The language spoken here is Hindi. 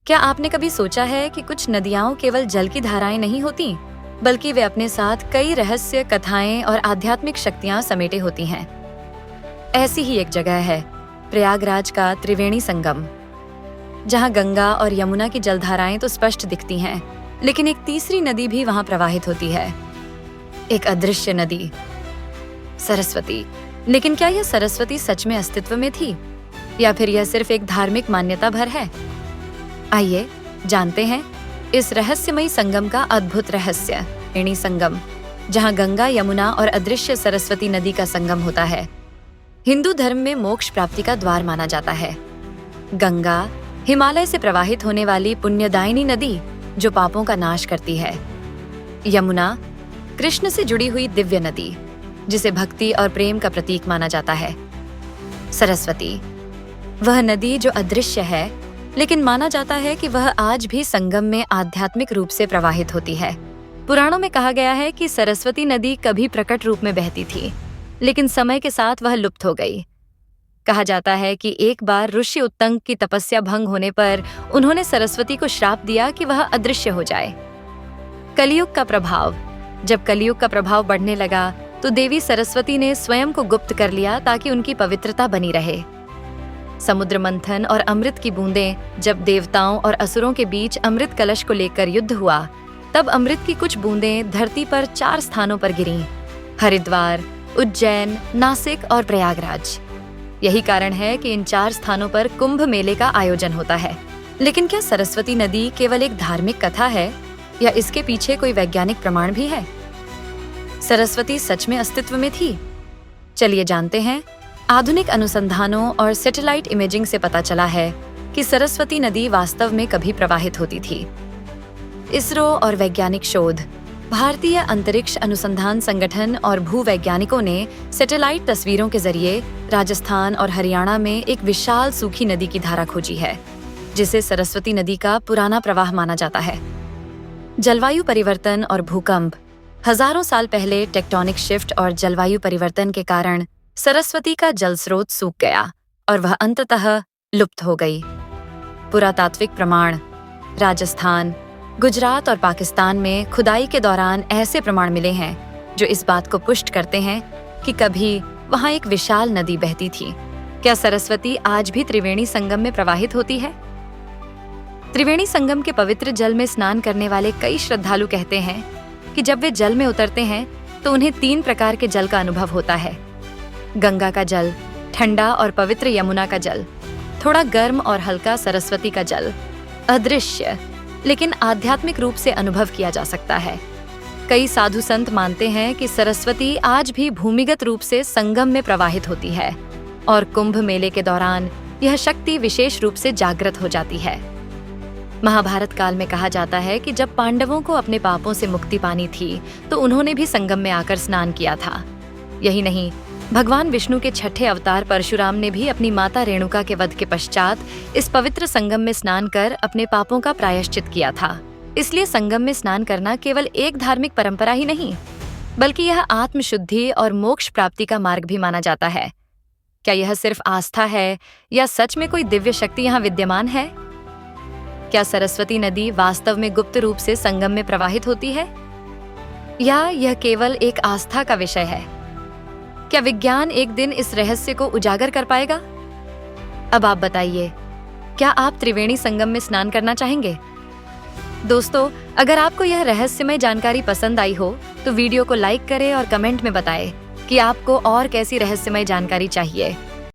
क्या आपने कभी सोचा है कि कुछ नदियाँ केवल जल की धाराएं नहीं होती, बल्कि वे अपने साथ कई रहस्य, कथाएं और आध्यात्मिक शक्तियां समेटे होती हैं? ऐसी ही एक जगह है प्रयागराज का त्रिवेणी संगम, जहां गंगा और यमुना की जलधाराएं तो स्पष्ट दिखती हैं, लेकिन एक तीसरी नदी भी वहां प्रवाहित होती है, एक अदृश्य नदी, सरस्वती। लेकिन क्या यह सरस्वती सच में अस्तित्व में थी, या फिर यह सिर्फ एक धार्मिक मान्यता भर है? आइए जानते हैं इस रहस्यमयी संगम का अद्भुत रहस्य, त्रिवेणी संगम, जहां गंगा, यमुना और अदृश्य सरस्वती नदी का संगम होता है। हिंदू धर्म में मोक्ष प्राप्ति का द्वार माना जाता है। गंगा हिमालय से प्रवाहित होने वाली पुण्यदायिनी नदी जो पापों का नाश करती है। यमुना कृष्ण से जुड़ी हुई दिव्य नदी जिसे भक्ति और प्रेम का प्रतीक माना जाता है। सरस्वती वह नदी जो अदृश्य है, लेकिन माना जाता है कि वह आज भी संगम में आध्यात्मिक रूप से प्रवाहित होती है। पुराणों में कहा गया है कि सरस्वती नदी कभी प्रकट रूप में बहती थी, लेकिन समय के साथ वह लुप्त हो गई। कहा जाता है कि एक बार ऋषि उत्तंग की तपस्या भंग होने पर उन्होंने सरस्वती को श्राप दिया कि वह अदृश्य हो जाए। कलयुग का प्रभाव जब कलयुग का प्रभाव बढ़ने लगा तो देवी सरस्वती ने स्वयं को गुप्त कर लिया ताकि उनकी पवित्रता बनी रहे। समुद्र मंथन और अमृत की बूंदें जब देवताओं और असुरों के बीच अमृत कलश को लेकर युद्ध हुआ, तब अमृत की कुछ बूंदें धरती पर 4 स्थानों पर गिरीं: हरिद्वार, उज्जैन, नासिक और प्रयागराज। यही कारण है कि इन 4 स्थानों पर कुंभ मेले का आयोजन होता है। लेकिन क्या सरस्वती नदी केवल एक धार्मिक कथा है, या इसके पीछे कोई वैज्ञानिक प्रमाण भी है? सरस्वती सच में अस्तित्व में थी? चलिए जानते हैं। आधुनिक अनुसंधानों और सैटेलाइट इमेजिंग से पता चला है कि सरस्वती नदी वास्तव में कभी प्रवाहित होती थी। इसरो और वैज्ञानिक शोध, भारतीय अंतरिक्ष अनुसंधान संगठन और भूवैज्ञानिकों ने सैटेलाइट तस्वीरों के जरिए राजस्थान और हरियाणा में एक विशाल सूखी नदी की धारा खोजी है, जिसे सरस्वती नदी का पुराना प्रवाह माना जाता है। जलवायु परिवर्तन और भूकंप, हजारों साल पहले टेक्टोनिक शिफ्ट और जलवायु परिवर्तन के कारण सरस्वती का जल स्रोत सूख गया और वह अंततः लुप्त हो गई। पुरातात्विक प्रमाण, राजस्थान, गुजरात और पाकिस्तान में खुदाई के दौरान ऐसे प्रमाण मिले हैं जो इस बात को पुष्ट करते हैं कि कभी वहां एक विशाल नदी बहती थी। क्या सरस्वती आज भी त्रिवेणी संगम में प्रवाहित होती है? त्रिवेणी संगम के पवित्र जल में स्नान करने वाले कई श्रद्धालु कहते हैं कि जब वे जल में उतरते हैं तो उन्हें 3 प्रकार के जल का अनुभव होता है: गंगा का जल, ठंडा और पवित्र यमुना का जल, थोड़ा गर्म और हल्का सरस्वती का जल। अदृश्य लेकिन आध्यात्मिक रूप से अनुभव किया जा सकता है। कई साधु संत मानते हैं कि सरस्वती आज भी भूमिगत रूप से संगम में प्रवाहित होती है और कुंभ मेले के दौरान यह शक्ति विशेष रूप से जागृत हो जाती है। महाभारत काल में कहा जाता है कि जब पांडवों को अपने पापों से मुक्ति पानी थी तो उन्होंने भी संगम में आकर स्नान किया था। यही नहीं, भगवान विष्णु के 6ठे अवतार परशुराम ने भी अपनी माता रेणुका के वध के पश्चात इस पवित्र संगम में स्नान कर अपने पापों का प्रायश्चित किया था। इसलिए संगम में स्नान करना केवल एक धार्मिक परंपरा ही नहीं, बल्कि यह आत्मशुद्धि और मोक्ष प्राप्ति का मार्ग भी माना जाता है। क्या यह सिर्फ आस्था है, या सच में कोई दिव्य शक्ति यहाँ विद्यमान है? क्या सरस्वती नदी वास्तव में गुप्त रूप से संगम में प्रवाहित होती है, या यह केवल एक आस्था का विषय है? क्या विज्ञान एक दिन इस रहस्य को उजागर कर पाएगा? अब आप बताइए, क्या आप त्रिवेणी संगम में स्नान करना चाहेंगे? दोस्तों, अगर आपको यह रहस्यमय जानकारी पसंद आई हो तो वीडियो को लाइक करें और कमेंट में बताएं कि आपको और कैसी रहस्यमय जानकारी चाहिए।